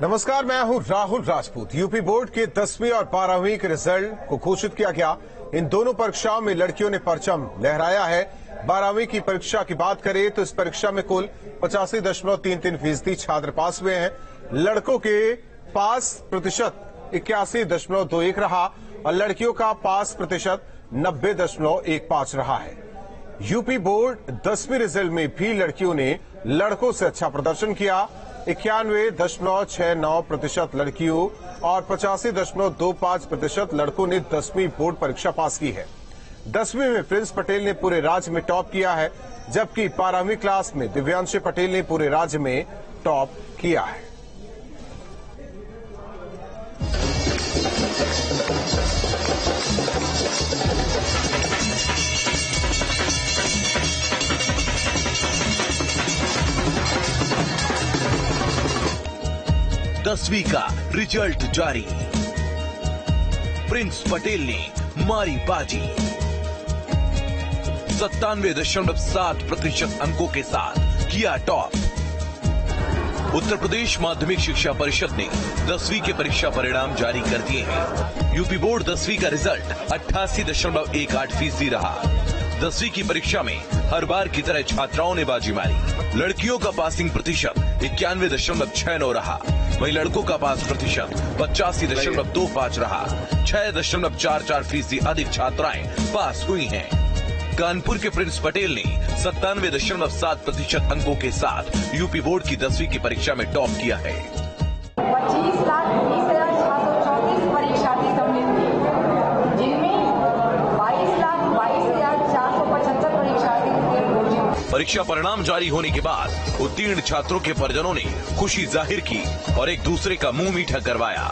नमस्कार, मैं हूं राहुल राजपूत। यूपी बोर्ड के 10वीं और 12वीं के रिजल्ट को घोषित किया गया। इन दोनों परीक्षाओं में लड़कियों ने परचम लहराया है। 12वीं की परीक्षा की बात करें तो इस परीक्षा में कुल 85.33% छात्र पास हुए हैं। लड़कों के पास प्रतिशत 81.21 रहा और लड़कियों का पास प्रतिशत 90.15 रहा है। यूपी बोर्ड 10वीं रिजल्ट में भी लड़कियों ने लड़कों से अच्छा प्रदर्शन किया। 91.69% लड़कियों और 85.25% लड़कों ने 10वीं बोर्ड परीक्षा पास की है। 10वीं में प्रिंस पटेल ने पूरे राज्य में टॉप किया है, जबकि 12वीं क्लास में दिव्यांश पटेल ने पूरे राज्य में टॉप किया है। दसवीं का रिजल्ट जारी। प्रिंस पटेल ने मारी बाजी। 97.7% अंकों के साथ किया टॉप। उत्तर प्रदेश माध्यमिक शिक्षा परिषद ने 10वीं के परीक्षा परिणाम जारी कर दिए हैं। यूपी बोर्ड 10वीं का रिजल्ट 88.18% रहा। 10वीं की परीक्षा में हर बार की तरह छात्राओं ने बाजी मारी। लड़कियों का पासिंग प्रतिशत 91.69 रहा, वहीं लड़कों का पास प्रतिशत 85.25 रहा। 6.44% अधिक छात्राएं पास हुई हैं। कानपुर के प्रिंस पटेल ने 97.7% अंकों के साथ यूपी बोर्ड की 10वीं की परीक्षा में टॉप किया है। 25,20,734 परीक्षार्थी सम्मिलित थे, जिनमें 22,22,475 परीक्षार्थी उत्तीर्ण। परीक्षा परिणाम जारी होने के बाद उत्तीर्ण छात्रों के परिजनों ने खुशी जाहिर की और एक दूसरे का मुंह मीठा करवाया।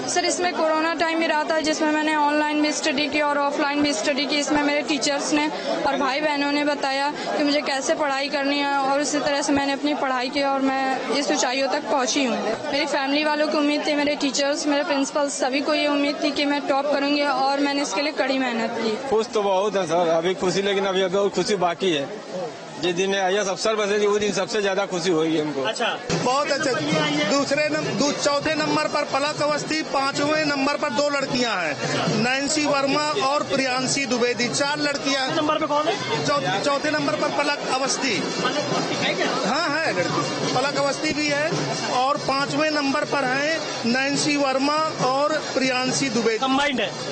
सर, इसमें कोरोना टाइम ही रहा था, जिसमें मैंने ऑनलाइन भी स्टडी की और ऑफलाइन भी स्टडी की। इसमें मेरे टीचर्स ने और भाई बहनों ने बताया कि मुझे कैसे पढ़ाई करनी है और उसी तरह से मैंने अपनी पढ़ाई की और मैं इस ऊंचाइयों तक पहुंची हूँ। मेरी फैमिली वालों को उम्मीद थी, मेरे टीचर्स, मेरे प्रिंसिपल, सभी को ये उम्मीद थी कि मैं टॉप करूंगी और मैंने इसके लिए कड़ी मेहनत की। खुश तो बहुत है सर, अभी खुशी, लेकिन अभी खुशी बाकी है। जिस दिन आईएएस अफसर बनेगी वो दिन सबसे ज्यादा खुशी होगी हमको। अच्छा, बहुत अच्छा। चौथे नंबर पर पलक अवस्थी, 5वें नंबर पर 2 लड़कियां हैं, नैन्सी वर्मा और प्रियांशी द्विवेदी। 4 लड़कियां। नंबर पे कौन है? चौथे नंबर पर पलक अवस्थी। हाँ है लड़की, पलक अवस्थी भी है। और 5वें नंबर पर है नैन्सी वर्मा और प्रियांशी द्विवेदी।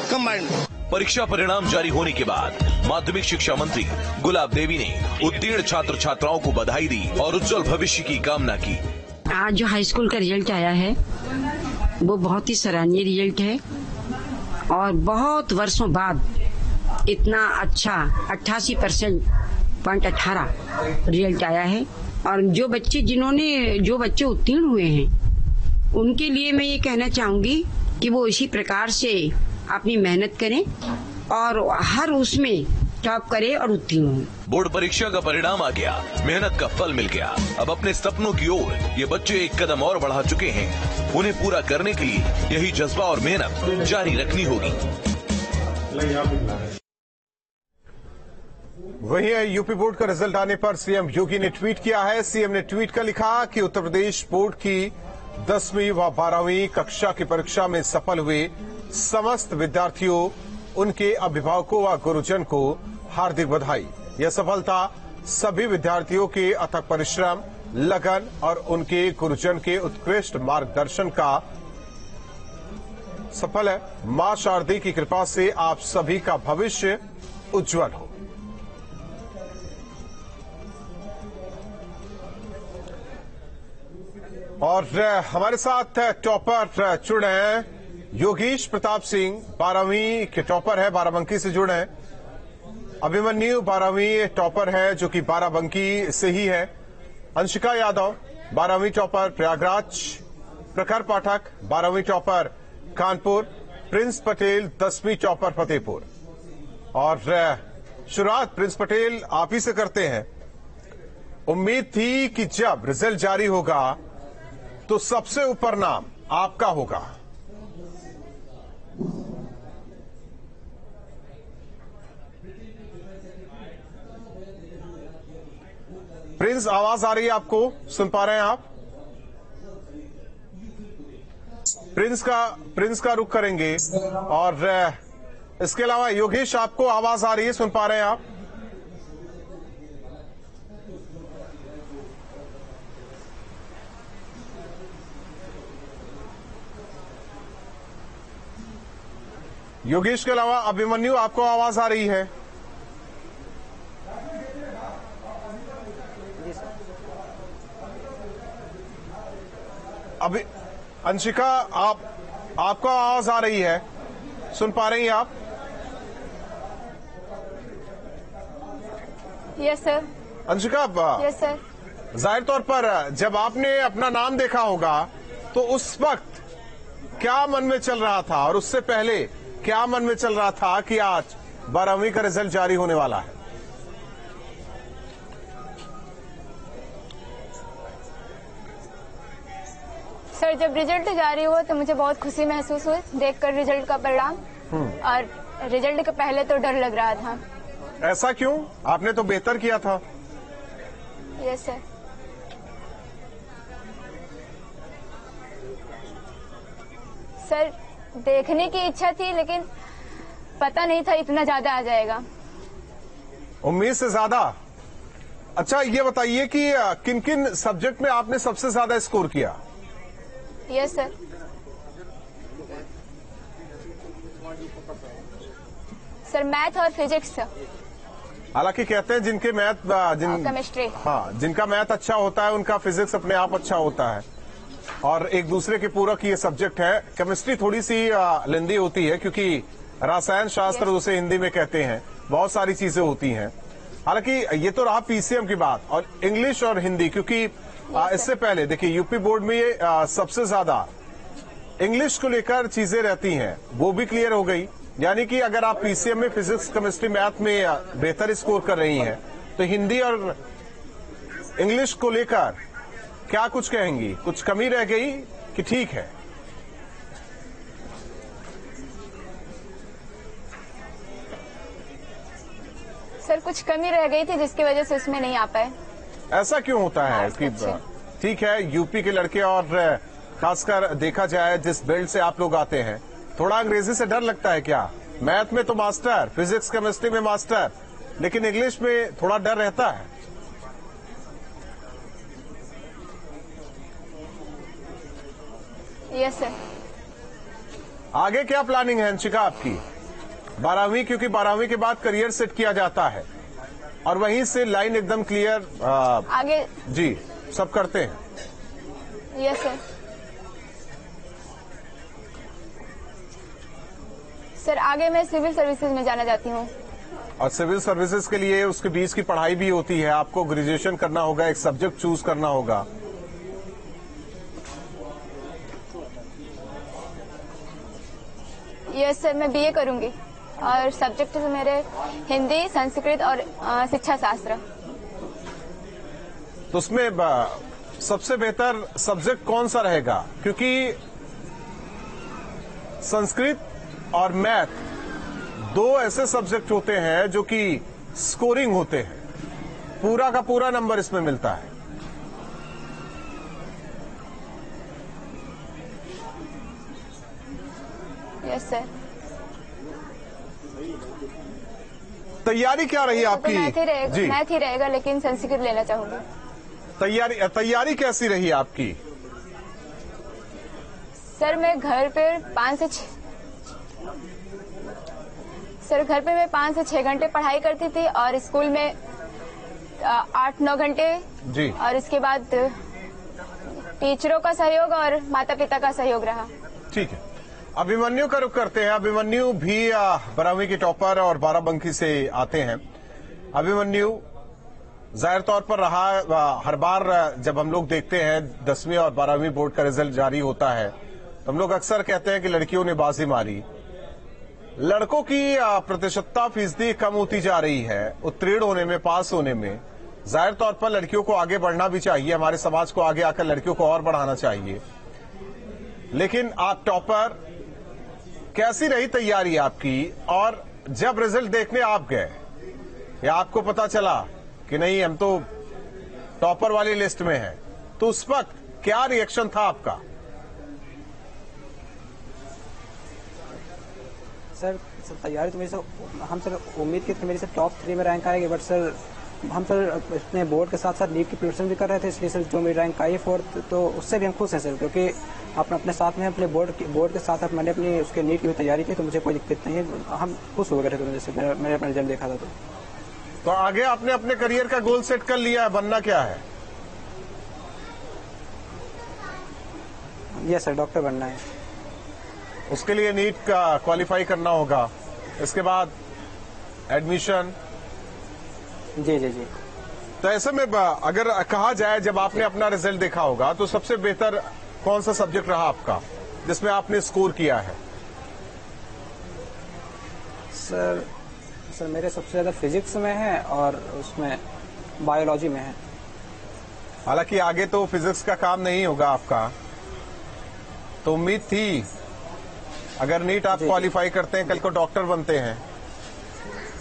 कंबाइंड। परीक्षा परिणाम जारी होने के बाद माध्यमिक शिक्षा मंत्री गुलाब देवी ने उत्तीर्ण छात्र छात्राओं को बधाई दी और उज्जवल भविष्य की कामना की। आज जो हाई स्कूल का रिजल्ट आया है वो बहुत ही सराहनीय रिजल्ट है और बहुत वर्षों बाद इतना अच्छा 88.18 रिजल्ट आया है। और जो बच्चे उत्तीर्ण हुए हैं उनके लिए मैं ये कहना चाहूंगी कि वो इसी प्रकार से अपनी मेहनत करें और हर उसमें टॉप करे और उत्तीर्ण हो। बोर्ड परीक्षा का परिणाम आ गया, मेहनत का फल मिल गया। अब अपने सपनों की ओर ये बच्चे एक कदम और बढ़ा चुके हैं। उन्हें पूरा करने के लिए यही जज्बा और मेहनत जारी रखनी होगी। वहीं यूपी बोर्ड का रिजल्ट आने पर सीएम योगी ने ट्वीट किया है। सीएम ने ट्वीट कर लिखा कि उत्तर प्रदेश बोर्ड की 10वीं व 12वीं कक्षा की परीक्षा में सफल हुए समस्त विद्यार्थियों, उनके अभिभावकों व गुरुजन को हार्दिक बधाई। यह सफलता सभी विद्यार्थियों के अथक परिश्रम, लगन और उनके गुरुजन के उत्कृष्ट मार्गदर्शन का सफल है। मां शारदी की कृपा से आप सभी का भविष्य उज्जवल हो। और हमारे साथ टॉपर जुड़े हैं योगेश प्रताप सिंह, 12वीं के टॉपर है, बाराबंकी से जुड़े हैं। अभिमन्यु 12वीं टॉपर है जो कि बाराबंकी से ही है। अंशिका यादव 12वीं टॉपर प्रयागराज। प्रखर पाठक 12वीं टॉपर कानपुर। प्रिंस पटेल 10वीं टॉपर फतेहपुर। और शुरुआत प्रिंस पटेल आप ही से करते हैं। उम्मीद थी कि जब रिजल्ट जारी होगा तो सबसे ऊपर नाम आपका होगा। प्रिंस, आवाज आ रही है आपको? सुन पा रहे हैं आप? प्रिंस का रुख करेंगे। और इसके अलावा योगेश, आपको आवाज आ रही है, सुन पा रहे हैं आप? योगेश के अलावा अभिमन्यु, आपको आवाज आ रही है? अभी अंशिका, आपको आवाज आ रही है, सुन पा रही हैं आप? Yes sir. Anshika, yes sir. जाहिर तौर पर जब आपने अपना नाम देखा होगा तो उस वक्त क्या मन में चल रहा था, और उससे पहले क्या मन में चल रहा था कि आज 12वीं का रिजल्ट जारी होने वाला है? सर, जब रिजल्ट जारी हुआ तो मुझे बहुत खुशी महसूस हुई देखकर रिजल्ट का परिणाम, और रिजल्ट के पहले तो डर लग रहा था। ऐसा क्यों? आपने तो बेहतर किया था। Yes sir. सर, देखने की इच्छा थी लेकिन पता नहीं था इतना ज्यादा आ जाएगा। उम्मीद से ज्यादा। अच्छा, ये बताइए कि किन किन सब्जेक्ट में आपने सबसे ज्यादा स्कोर किया? Yes sir. सर, मैथ और फिजिक्स। हालांकि कहते हैं जिनके मैथ केमिस्ट्री, हाँ, जिनका मैथ अच्छा होता है उनका फिजिक्स अपने आप अच्छा होता है, और एक दूसरे के पूरक ये सब्जेक्ट है। केमिस्ट्री थोड़ी सी लेंदी होती है क्योंकि रसायन शास्त्र उसे हिंदी में कहते हैं, बहुत सारी चीजें होती हैं। हालांकि ये तो रहा पीसीएम की बात, और इंग्लिश और हिंदी, क्योंकि इससे पहले देखिए यूपी बोर्ड में ये सबसे ज्यादा इंग्लिश को लेकर चीजें रहती हैं, वो भी क्लियर हो गई। यानी कि अगर आप पीसीएम में फिजिक्स, केमिस्ट्री, मैथ में बेहतर स्कोर कर रही हैं तो हिंदी और इंग्लिश को लेकर क्या कुछ कहेंगी? कुछ कमी रह गई कि ठीक है? सर, कुछ कमी रह गई थी जिसकी वजह से उसमें नहीं आ पाए। ऐसा क्यों होता है कि ठीक है, यूपी के लड़के और खासकर देखा जाए जिस बेल्ट से आप लोग आते हैं, थोड़ा अंग्रेजी से डर लगता है क्या? मैथ में तो मास्टर, फिजिक्स केमिस्ट्री में मास्टर, लेकिन इंग्लिश में थोड़ा डर रहता है। Yes sir. आगे क्या प्लानिंग है अंशिका आपकी? 12वीं, क्योंकि 12वीं के बाद करियर सेट किया जाता है और वहीं से लाइन एकदम क्लियर आगे जी सब करते हैं। Yes sir. सर, आगे मैं सिविल सर्विसेज में जाना चाहती हूँ। और सिविल सर्विसेज के लिए उसके बीच की पढ़ाई भी होती है, आपको ग्रेजुएशन करना होगा, एक सब्जेक्ट चूज करना होगा। यस सर, मैं बीए करूंगी और सब्जेक्ट मेरे हिंदी, संस्कृत और शिक्षा शास्त्र। तो उसमें सबसे बेहतर सब्जेक्ट कौन सा रहेगा? क्योंकि संस्कृत और मैथ दो ऐसे सब्जेक्ट होते हैं जो कि स्कोरिंग होते हैं, पूरा का पूरा नंबर इसमें मिलता है। Yes sir. तैयारी क्या रही आपकी? तो मैथ ही रहेगा लेकिन संस्कृत लेना चाहूंगी। तैयारी कैसी रही आपकी? सर, मैं घर पे 5 से 6 घंटे पढ़ाई करती थी और स्कूल में 8-9 घंटे जी। और इसके बाद टीचरों का सहयोग और माता पिता का सहयोग रहा। ठीक है, अभिमन्यु का रुख करते हैं। अभिमन्यु भी 12वीं की टॉपर और बाराबंकी से आते हैं। अभिमन्यु, जाहिर तौर पर रहा, हर बार जब हम लोग देखते हैं 10वीं और 12वीं बोर्ड का रिजल्ट जारी होता है तो हम लोग अक्सर कहते हैं कि लड़कियों ने बाजी मारी। लड़कों की प्रतिशतता फीसदी कम होती जा रही है उत्तीर्ण होने में, पास होने में। जाहिर तौर पर लड़कियों को आगे बढ़ना भी चाहिए, हमारे समाज को आगे आकर लड़कियों को और बढ़ाना चाहिए। लेकिन आप टॉपर, कैसी रही तैयारी आपकी? और जब रिजल्ट देखने आप गए या आपको पता चला कि नहीं हम तो टॉपर वाली लिस्ट में हैं, तो उस वक्त क्या रिएक्शन था आपका? सर तैयारी तो मेरी सर हम सर उम्मीद की थी मेरी सर टॉप 3 में रैंक आएगी, बट सर हम सर अपने बोर्ड के साथ साथ नीट की प्रिपरेशन भी कर रहे थे, इसलिए सर जो मेरी रैंक आई 4th, तो उससे भी हम खुश हैं सर, क्योंकि अपने साथ में अपने बोर्ड के साथ मैंने अपनी उसके नीट की भी तैयारी की, तो मुझे कोई दिक्कत नहीं है, हम खुश हो गए थे जैसे मैंने अपना रिजल्ट देखा था। तो आगे आपने अपने करियर का गोल सेट कर लिया है, बनना क्या है? यस सर, डॉक्टर बनना है। उसके लिए नीट का क्वालिफाई करना होगा, इसके बाद एडमिशन। जी जी जी। तो ऐसे में अगर कहा जाए, जब आपने अपना रिजल्ट देखा होगा, तो सबसे बेहतर कौन सा सब्जेक्ट रहा आपका जिसमें आपने स्कोर किया है? सर मेरे सबसे ज्यादा फिजिक्स में है और उसमें बायोलॉजी में है। हालांकि आगे तो फिजिक्स का काम नहीं होगा आपका, तो उम्मीद थी अगर नीट आप क्वालिफाई करते हैं, कल को डॉक्टर बनते हैं,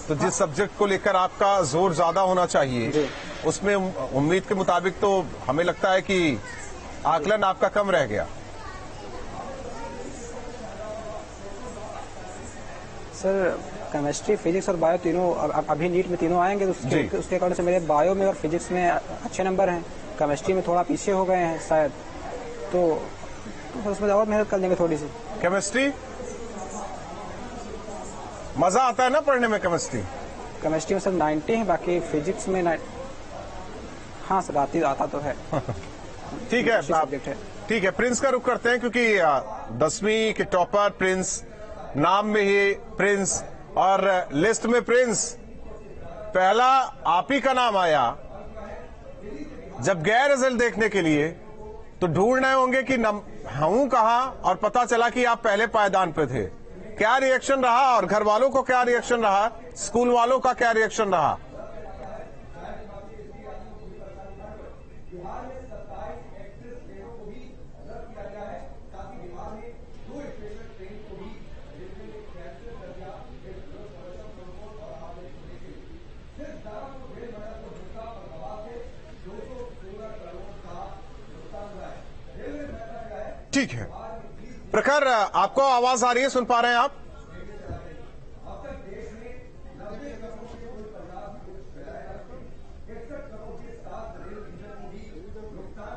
तो जिस सब्जेक्ट को लेकर आपका जोर ज्यादा होना चाहिए, उसमें उम्मीद के मुताबिक तो हमें लगता है कि आकलन आपका कम रह गया। सर केमिस्ट्री, फिजिक्स और बायो तीनों अभी नीट में तीनों आएंगे, तो उसके कारण से मेरे बायो में और फिजिक्स में अच्छे नंबर हैं, केमिस्ट्री में थोड़ा पीछे हो गए हैं शायद, तो उसमें और मेहनत कर लेंगे थोड़ी सी। केमिस्ट्री मजा आता है ना पढ़ने में? केमिस्ट्री में सर 90 है, बाकी फिजिक्स में हाँ सर आता तो है। ठीक है, सब्जेक्ट है। ठीक है, प्रिंस का रुख करते हैं, क्योंकि 10वीं के टॉपर प्रिंस, नाम में ही प्रिंस और लिस्ट में प्रिंस, पहला आप ही का नाम आया। जब गए रिजल्ट देखने के लिए तो ढूंढ रहे होंगे कि हूं कहां, और पता चला कि आप पहले पायदान पे थे। क्या रिएक्शन रहा, और घर वालों को क्या रिएक्शन रहा, स्कूल वालों का क्या रिएक्शन रहा? ठीक है प्रखर, आपको आवाज आ रही है, सुन पा रहे हैं आप?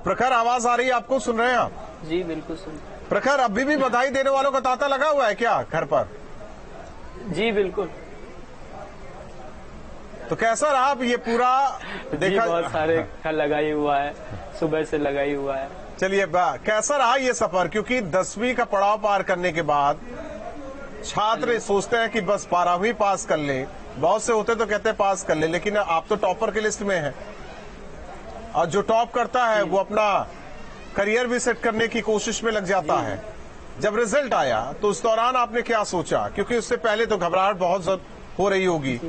प्रखर, आवाज आ रही है आपको? सुन रहे हैं आप? जी बिल्कुल सुन। प्रखर, अभी भी बधाई देने वालों का तांता लगा हुआ है क्या घर पर? जी बिल्कुल। तो कैसा रहा ये पूरा? देखा बहुत सारे का लगाई हुआ है, सुबह से लगाई हुआ है। चलिए, कैसा रहा ये सफर? क्योंकि 10वीं का पड़ाव पार करने के बाद छात्र सोचते हैं कि बस 12वीं पास कर ले, बहुत से होते तो कहते हैं पास कर ले, लेकिन आप तो टॉपर की लिस्ट में हैं, और जो टॉप करता है वो अपना करियर भी सेट करने की कोशिश में लग जाता है। जब रिजल्ट आया तो उस दौरान आपने क्या सोचा? क्योंकि उससे पहले तो घबराहट बहुत हो रही होगी।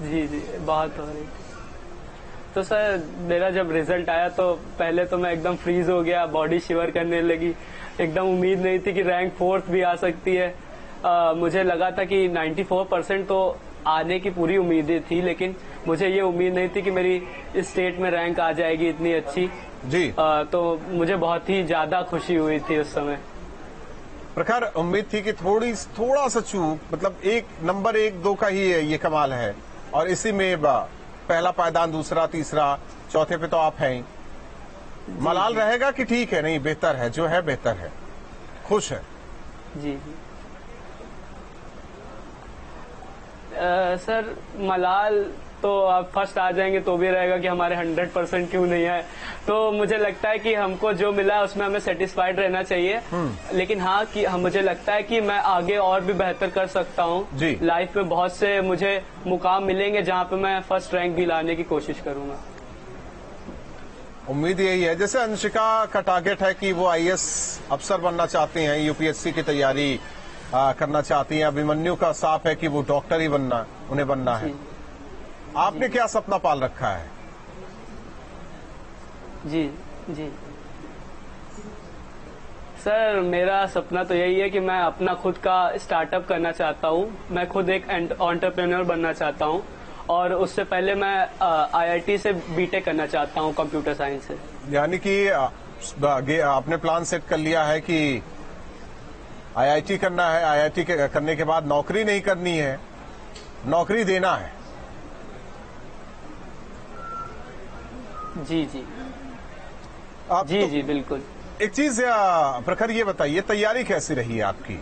जी जी बहुत हो रही। तो सर मेरा जब रिजल्ट आया तो पहले तो मैं एकदम फ्रीज हो गया, बॉडी शिवर करने लगी, एकदम उम्मीद नहीं थी कि रैंक 4th भी आ सकती है। मुझे लगा था कि 94% तो आने की पूरी उम्मीदें थी, लेकिन मुझे ये उम्मीद नहीं थी कि मेरी स्टेट में रैंक आ जाएगी इतनी अच्छी जी। तो मुझे बहुत ही ज्यादा खुशी हुई थी उस समय। प्रखर, उम्मीद थी कि थोड़ा सा चूक, मतलब एक नंबर 1-2 का ही ये कमाल है, और इसी में पहला पायदान, दूसरा, तीसरा, चौथे पे तो आप हैं ही। मलाल रहेगा कि ठीक है, नहीं बेहतर है, जो है बेहतर है, खुश है? जी जी सर मलाल तो आप फर्स्ट आ जाएंगे तो भी रहेगा कि हमारे 100% क्यों नहीं है। तो मुझे लगता है कि हमको जो मिला उसमें हमें सेटिस्फाइड रहना चाहिए, लेकिन हाँ कि मुझे लगता है कि मैं आगे और भी बेहतर कर सकता हूँ। लाइफ में बहुत से मुझे मुकाम मिलेंगे जहाँ पे मैं फर्स्ट रैंक भी लाने की कोशिश करूंगा। उम्मीद यही है। जैसे अंशिका का टारगेट है कि वो IAS अफसर बनना चाहती हैं, UPSC की तैयारी करना चाहती हैं। अभिमन्यु का साफ है कि वो डॉक्टर ही उन्हें बनना है। आपने क्या सपना पाल रखा है? जी जी सर मेरा सपना तो यही है कि मैं अपना खुद का स्टार्टअप करना चाहता हूँ। मैं खुद एक एंटरप्रेन्योर बनना चाहता हूँ, और उससे पहले मैं IIT से BTech करना चाहता हूँ कंप्यूटर साइंस से। यानी कि आपने प्लान सेट कर लिया है कि आईआईटी करना है, आईआईटी करने के बाद नौकरी नहीं करनी है, नौकरी देना है? जी जी जी तो जी बिल्कुल। एक चीज प्रखर ये बताइए, तैयारी कैसी रही है आपकी?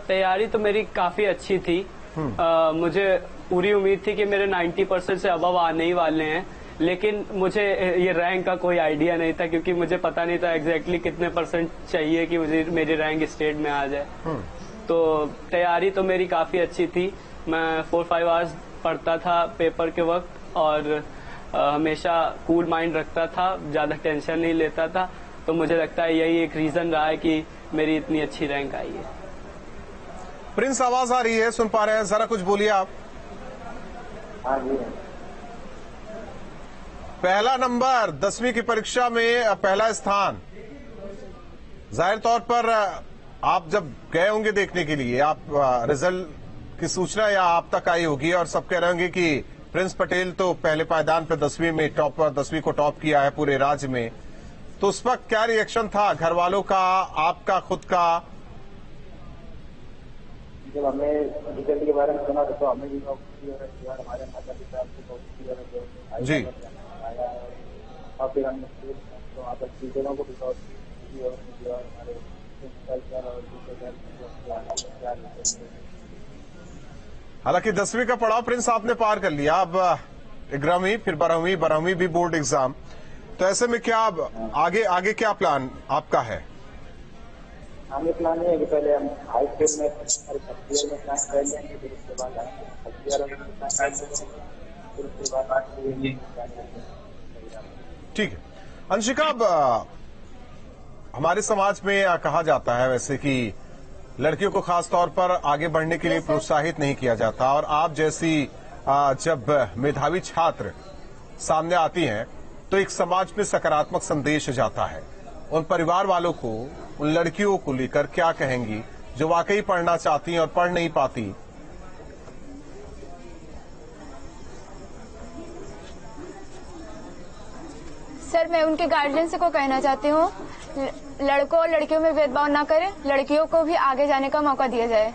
तैयारी तो मेरी काफी अच्छी थी। मुझे पूरी उम्मीद थी कि मेरे 90% से अबव आने ही वाले हैं, लेकिन मुझे ये रैंक का कोई आइडिया नहीं था, क्योंकि मुझे पता नहीं था एग्जैक्टली कितने % चाहिए कि मुझे मेरी रैंक स्टेट में आ जाए। तो तैयारी तो मेरी काफी अच्छी थी। मैं 4-5 आवर्स पढ़ता था पेपर के वक्त, और हमेशा कूल माइंड रखता था, ज्यादा टेंशन नहीं लेता था। तो मुझे लगता है यही एक रीजन रहा है कि मेरी इतनी अच्छी रैंक आई है। प्रिंस, आवाज आ रही है, सुन पा रहे हैं? जरा कुछ बोलिए आप। हाँ जी। पहला नंबर 10वीं की परीक्षा में, पहला स्थान। जाहिर तौर पर आप जब गए होंगे देखने के लिए, आप रिजल्ट की सूचना या आप तक आई होगी और सब कह रहे होंगे कि प्रिंस पटेल तो पहले पायदान पे 10वीं में टॉपर, 10वीं को टॉप किया है पूरे राज्य में। तो उस वक्त क्या रिएक्शन था घर वालों का, आपका खुद का? जब हमने रिजल्ट के बारे में सुना तो हमें भी हमारे माता पिता जी, और फिर हमने तो वहाँ पर टीचरों को भी हमारे हालांकि 10वीं का पड़ाव प्रिंस आपने पार कर लिया, अब 11वीं, फिर 12वीं भी बोर्ड एग्जाम। तो ऐसे में क्या अब आगे क्या प्लान आपका है? आगे प्लान है कि पहले हम हाई स्कूल में फर्स्ट ईयर में क्लास कर लेंगे, फिर उसके बाद फर्स्ट ईयर में क्लास कर लेंगे, फिर उसके बाद ठीक है। अंशिका, अब हमारे समाज में कहा जाता है वैसे कि लड़कियों को खास तौर पर आगे बढ़ने के लिए प्रोत्साहित नहीं किया जाता, और आप जैसी जब मेधावी छात्र सामने आती हैं तो एक समाज में सकारात्मक संदेश जाता है। उन परिवार वालों को, उन लड़कियों को लेकर क्या कहेंगी जो वाकई पढ़ना चाहती हैं और पढ़ नहीं पाती? सर, मैं उनके गार्जियन को कहना चाहती हूँ, लड़कों और लड़कियों में भेदभाव ना करें, लड़कियों को भी आगे जाने का मौका दिया जाए,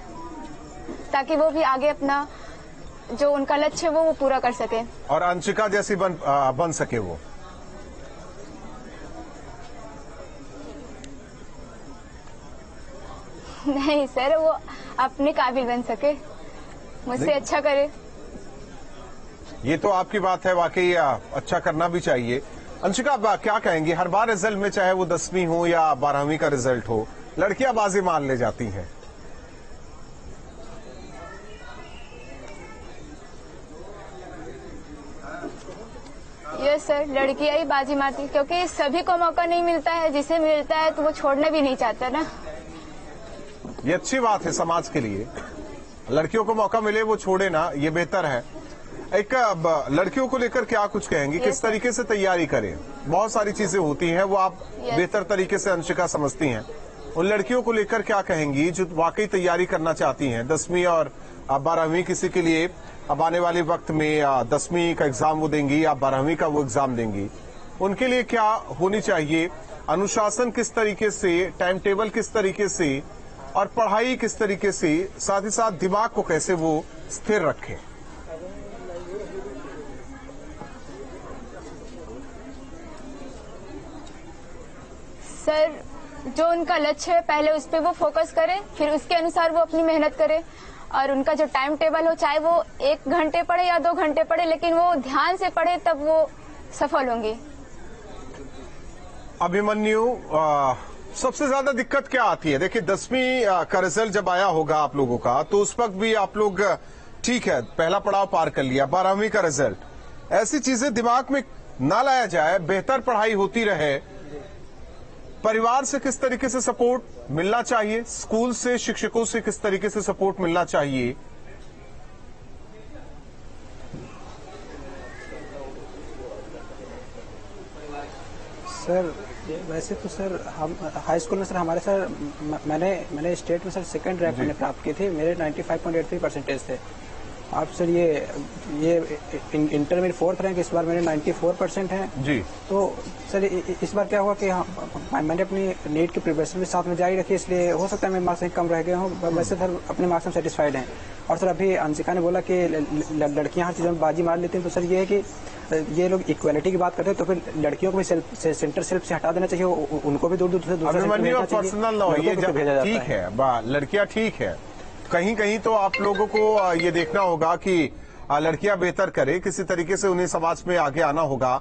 ताकि वो भी आगे अपना जो उनका लक्ष्य है वो पूरा कर सके और अंशिका जैसी बन सके वो। नहीं सर, वो अपने काबिल बन सके, मुझसे अच्छा करे। ये तो आपकी बात है, वाकई अच्छा करना भी चाहिए। अंशिका, आप क्या कहेंगी? हर बार रिजल्ट में, चाहे वो 10वीं हो या 12वीं का रिजल्ट हो, लड़कियां बाजी मान ले जाती हैं। यस सर, लड़कियां ही बाजी मारती, क्योंकि सभी को मौका नहीं मिलता है, जिसे मिलता है तो वो छोड़ना भी नहीं चाहता ना। ये अच्छी बात है समाज के लिए, लड़कियों को मौका मिले वो छोड़े ना, ये बेहतर है। एक लड़कियों को लेकर क्या कुछ कहेंगी, किस तरीके से तैयारी करें? बहुत सारी चीजें होती हैं, वो आप बेहतर तरीके से अंशिका समझती हैं। उन लड़कियों को लेकर क्या कहेंगी जो वाकई तैयारी करना चाहती हैं? 10वीं और 12वीं किसी के लिए अब आने वाले वक्त में 10वीं का एग्जाम वो देंगी या 12वीं का वो एग्जाम देंगी, उनके लिए क्या होनी चाहिए? अनुशासन किस तरीके से, टाइम टेबल किस तरीके से, और पढ़ाई किस तरीके से, साथ ही साथ दिमाग को कैसे वो स्थिर रखें? सर, जो उनका लक्ष्य है पहले उस पर वो फोकस करें, फिर उसके अनुसार वो अपनी मेहनत करें, और उनका जो टाइम टेबल हो, चाहे वो 1 घंटे पढ़े या 2 घंटे पढ़े, लेकिन वो ध्यान से पढ़े, तब वो सफल होंगे। अभिमन्यु, सबसे ज्यादा दिक्कत क्या आती है? देखिए, 10वीं का रिजल्ट जब आया होगा आप लोगों का, तो उस वक्त भी आप लोग ठीक है पहला पड़ाव पार कर लिया। 12वीं का रिजल्ट, ऐसी चीजें दिमाग में ना लाया जाए, बेहतर पढ़ाई होती रहे। परिवार से किस तरीके से सपोर्ट मिलना चाहिए? स्कूल से, शिक्षकों से किस तरीके से सपोर्ट मिलना चाहिए? सर, वैसे तो सर हम हाई स्कूल में सर हमारे सर मैंने स्टेट में सर 2nd रैंक मैंने प्राप्त की थी। मेरे 95.83% थे। आप सर ये इंटर में 4th रैंक, इस बार मेरे 94% हैं जी। तो सर इस बार क्या हुआ कि मैंने अपनी नीट की प्रिपरेशन भी साथ में जारी रखी, इसलिए हो सकता है मेरे मार्क्स कम रह गए हों। वैसे सर अपने मार्क्स में सेटिस्फाइड हैं। और सर अभी अंशिका ने बोला कि लड़कियां हर चीज़ों में बाजी मार लेती हैं, तो सर ये है कि ये लोग इक्वालिटी की बात करते हैं, तो फिर लड़कियों को भी सेंटर सेल्फ से हटा देना चाहिए, उनको भी दूर पर्सनल ठीक है, लड़कियां ठीक है। कहीं कहीं तो आप लोगों को ये देखना होगा कि लड़कियां बेहतर करे, किसी तरीके से उन्हें समाज में आगे आना होगा।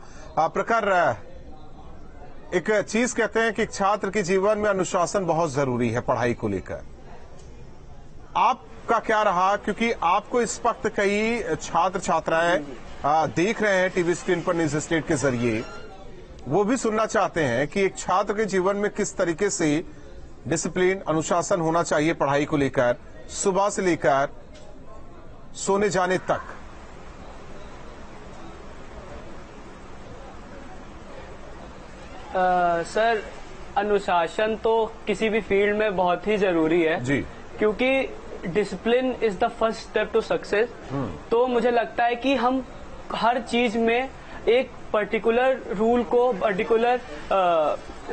प्रकार एक चीज कहते हैं कि छात्र के जीवन में अनुशासन बहुत जरूरी है पढ़ाई को लेकर। आपका क्या रहा, क्योंकि आपको इस वक्त कई छात्र छात्राएं देख रहे हैं टीवी स्क्रीन पर न्यूज स्टेट के जरिए, वो भी सुनना चाहते हैं कि एक छात्र के जीवन में किस तरीके से डिसिप्लिन अनुशासन होना चाहिए पढ़ाई को लेकर, सुबह से लेकर सोने जाने तक। सर अनुशासन तो किसी भी फील्ड में बहुत ही जरूरी है जी, क्योंकि discipline is the first step to success. तो मुझे लगता है कि हम हर चीज में एक पर्टिकुलर रूल को, पर्टिकुलर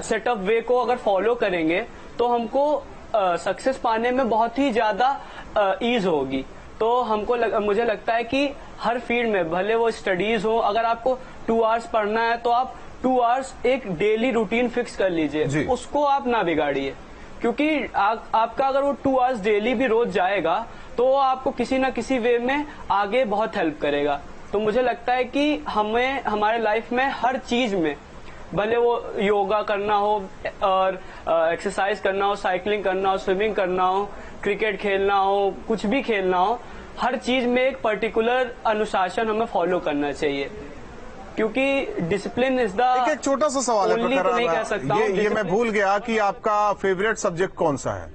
सेट ऑफ वे को अगर फॉलो करेंगे तो हमको सक्सेस पाने में बहुत ही ज्यादा ईज होगी। तो मुझे लगता है कि हर फील्ड में, भले वो स्टडीज हो, अगर आपको 2 आवर्स पढ़ना है तो आप 2 आवर्स एक डेली रूटीन फिक्स कर लीजिए, उसको आप ना बिगाड़िए, क्योंकि आपका अगर वो 2 आवर्स डेली भी रोज जाएगा तो वो आपको किसी ना किसी वे में आगे बहुत हेल्प करेगा। तो मुझे लगता है कि हमें हमारे लाइफ में हर चीज में, भले वो योगा करना हो और एक्सरसाइज करना हो, साइकिलिंग करना हो, स्विमिंग करना हो, क्रिकेट खेलना हो, कुछ भी खेलना हो, हर चीज में एक पर्टिकुलर अनुशासन हमें फॉलो करना चाहिए, क्योंकि डिसिप्लिन इज द एक छोटा सा सवाल है, नहीं कह सकता ये मैं भूल गया कि आपका फेवरेट सब्जेक्ट कौन सा है?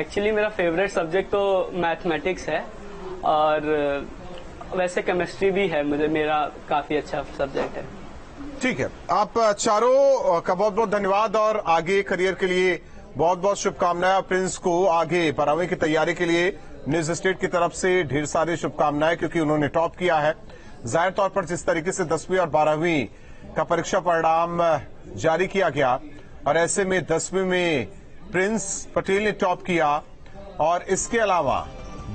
एक्चुअली मेरा फेवरेट सब्जेक्ट तो मैथमेटिक्स है, और वैसे केमिस्ट्री भी है, मेरा काफी अच्छा सब्जेक्ट है। ठीक है, आप चारों का बहुत बहुत धन्यवाद और आगे करियर के लिए बहुत बहुत शुभकामनाएं। प्रिंस को आगे 12वीं की तैयारी के लिए न्यूज स्टेट की तरफ से ढेर सारी शुभकामनाएं, क्योंकि उन्होंने टॉप किया है। जाहिर तौर पर जिस तरीके से 10वीं और 12वीं का परीक्षा परिणाम जारी किया गया, और ऐसे में 10वीं में प्रिंस पटेल ने टॉप किया, और इसके अलावा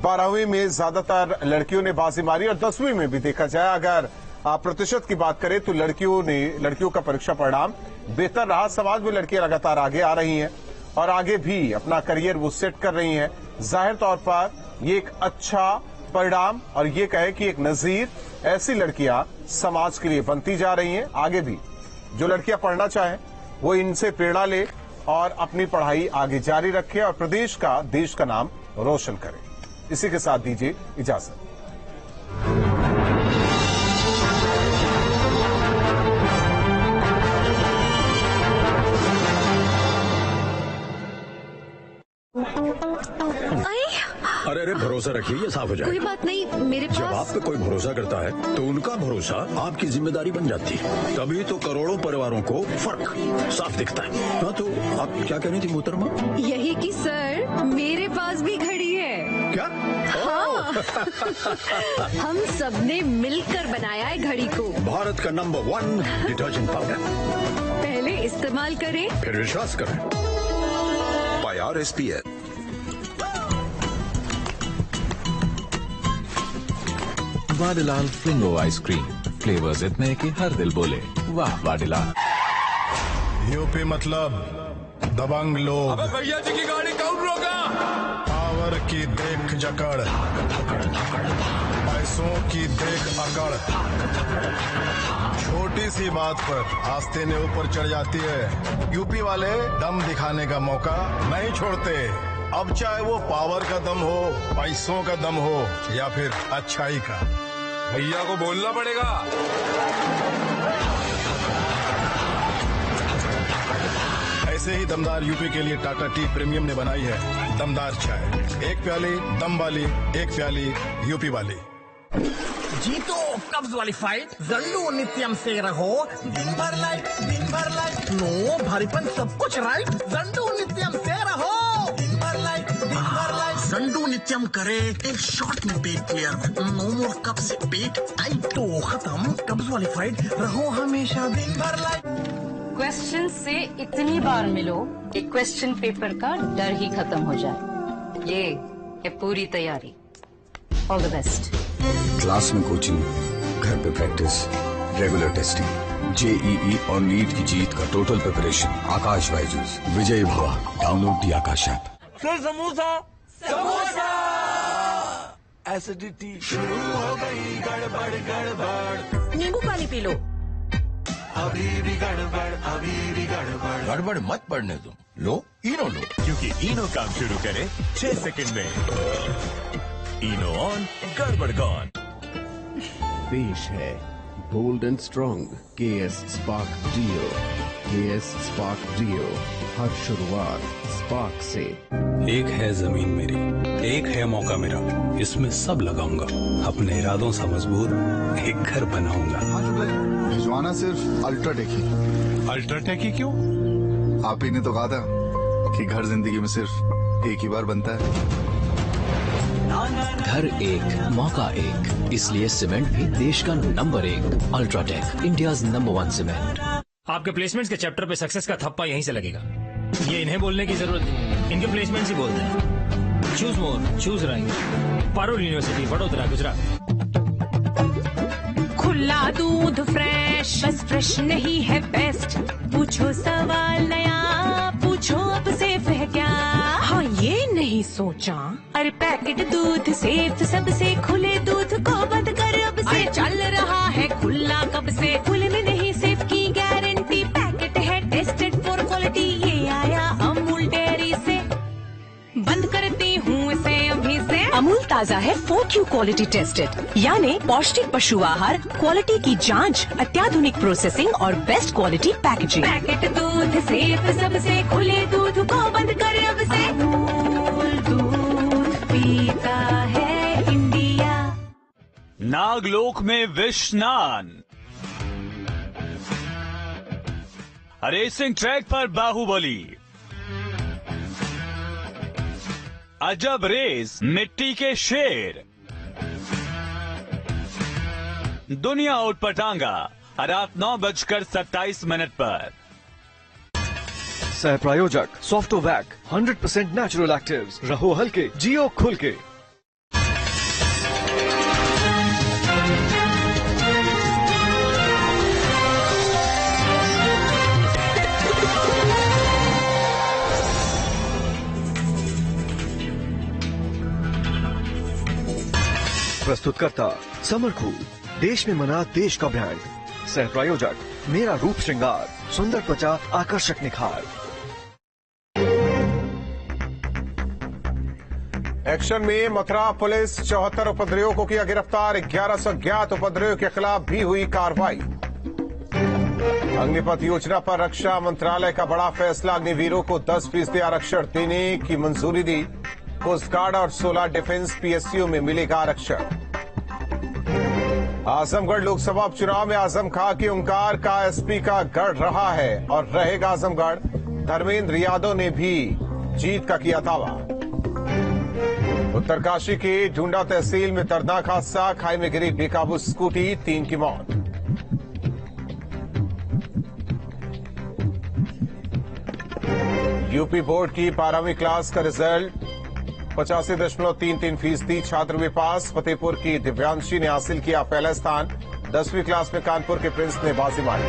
12वीं में ज्यादातर लड़कियों ने बाजी मारी, और 10वीं में भी देखा जाए अगर प्रतिशत की बात करें तो लड़कियों का परीक्षा परिणाम बेहतर रहा। समाज में लड़कियां लगातार आगे आ रही हैं और आगे भी अपना करियर वो सेट कर रही हैं। जाहिर तौर पर ये एक अच्छा परिणाम, और ये कहे कि एक नजीर, ऐसी लड़कियां समाज के लिए बनती जा रही हैं। आगे भी जो लड़कियां पढ़ना चाहें वो इनसे प्रेरणा ले और अपनी पढ़ाई आगे जारी रखे और प्रदेश का, देश का नाम रोशन करे। इसी के साथ दीजिए इजाजत। अरे अरे भरोसा रखिए, ये साफ हो जाए। कोई बात नहीं, मेरे पास। जब आप पे कोई भरोसा करता है तो उनका भरोसा आपकी जिम्मेदारी बन जाती है, तभी तो करोड़ों परिवारों को फर्क साफ दिखता है। हाँ, तो आप क्या कह रही थी मोहतरमा? यही कि सर मेरे पास भी घड़ी है। क्या? हाँ। हम सबने मिलकर बनाया है घड़ी को। भारत का नंबर 1 डिटर्जेंट पाउडर। पहले इस्तेमाल करें, फिर विश्वास करें। By RSPN। Vadilal Flingo ice cream, flavours इतने कि हर दिल बोले वाह वाडीलाल। यूपी मतलब दबंग लोग। अबे भैया जी की गाड़ी कौन रोका? पावर की देख जकड़, पैसों की देख अकड़, छोटी सी बात पर आस्तीनें ऊपर चढ़ जाती है। यूपी वाले दम दिखाने का मौका नहीं छोड़ते। अब चाहे वो पावर का दम हो, पैसों का दम हो, या फिर अच्छाई का। भैया को बोलना पड़ेगा। ऐसे ही दमदार यूपी के लिए टाटा टी प्रीमियम ने बनाई है दमदार चाय। एक प्याली दम वाली, एक प्याली यूपी वाली। जीतो कब्ज वाली फाइट, जंडू नित्यम से रहो दिन भर लाइट, नो भारीपन सब कुछ राइट, जंडू नित्यम से जंडू नित्यम करे एक शॉर्ट में पेट क्लियर। नो मोर कप से पेट टाइट तो खत्म, कब्ज वाली फाइट रहो हमेशा दिन भर लाइफ। क्वेश्चन से इतनी बार मिलो कि क्वेश्चन पेपर का डर ही खत्म हो जाए। ये है पूरी तैयारी। All the best. क्लास में कोचिंग, घर पे प्रैक्टिस, रेगुलर टेस्टिंग, जेईई और नीट की जीत का टोटल प्रिपरेशन। आकाश बायजूस, विजय भवा। Download the Akash app. Sir samosa samosa. Acidity शुरू हो गई, गड़बड़ गड़बड़। नींबू पानी पी लो। अभी भी गड़बड़, अभी भी गड़बड़। गड़बड़ मत पड़ने दो, लो इनो लो, क्योंकि इनो काम शुरू करे 6 सेकंड में। इनो ऑन, गड़बड़ गॉन। पेश है bold and strong KS Spark deo. KS Spark deo, हर शुरुआत स्पार्क से। एक है जमीन मेरी, एक है मौका मेरा, इसमें सब लगाऊंगा। अपने इरादों से मजबूत एक घर बनाऊंगा। भिजवाना सिर्फ अल्ट्राटेक ही। अल्ट्राटेक ही क्यों? आप ही ने तो कहा था कि घर जिंदगी में सिर्फ एक ही बार बनता है। घर एक, मौका एक, इसलिए सीमेंट भी देश का number 1। UltraTech, India's number 1 cement. आपके प्लेसमेंट्स के चैप्टर पे सक्सेस का थप्पा यहीं से लगेगा। ये इन्हें बोलने की जरूरत नहीं, इनके प्लेसमेंट्स ही बोलते हैं। Choose more, choose right. Parul university, Vadodara, Gujarat. खुला दूध फ्रेश, बस फ्रेश नहीं है बेस्ट। पूछो सवाल नया, पूछो अब सेफ है क्या? हाँ ये नहीं सोचा, अरे पैकेट दूध सेफ सबसे। खुले दूध को बंद कर अब से। चल रहा है खुला कब से, खुले में नहीं सेफ की गारंटी। पैकेट है टेस्टेड फॉर क्वालिटी, ये आया अमूल डेयरी से। बंद करती हूँ इसे अभी से। अमूल ताज़ा है 4Q क्वालिटी टेस्टेड, यानी पौष्टिक पशु आहार, क्वालिटी की जांच, अत्याधुनिक प्रोसेसिंग और बेस्ट क्वालिटी पैकेजिंग। पैकेट दूध सेफ सबसे, खुले दूध को बंद कर अब से। अमूल दूध पीता है इंडिया। नागलोक में विष्णान, रेसिंग ट्रैक पर बाहुबली। अजब रेस, मिट्टी के शेर। दुनिया उठपटांगा, रात 9:27 पर। सह प्रायोजक सॉफ्टोवैक 100% नेचुरल एक्टिव्स। रहो हल्के, जियो खुल के। प्रस्तुतकर्ता समर कूल, देश में मना देश का ब्रांड। सह प्रायोजक मेरा रूप श्रृंगार, सुंदर त्वचा, आकर्षक निखार। एक्शन में मथुरा पुलिस 74 उपद्रवियों को किया गिरफ्तार। 1100 अज्ञात उपद्रवियों के खिलाफ भी हुई कार्रवाई। अग्निपथ योजना पर रक्षा मंत्रालय का बड़ा फैसला। अग्निवीरों को 10% आरक्षण देने की मंजूरी दी। कोस्ट गार्ड और 16 डिफेंस पीएसयू में मिलेगा आरक्षण। आजमगढ़ लोकसभा उपचुनाव में आजम खां की ओंकार का एसपी का गढ़ रहा है और रहेगा आजमगढ़। धर्मेंद्र यादव ने भी जीत का किया दावा। उत्तरकाशी के ढूंढा तहसील में दर्दनाक हादसा, खाई में गिरी बेकाबू स्कूटी, 3 की मौत। यूपी बोर्ड की 12वीं क्लास का रिजल्ट 85.33% छात्र हुए पास। फतेहपुर की दिव्यांशी ने हासिल किया पहला स्थान। 10वीं क्लास में कानपुर के प्रिंस ने बाजी मारी।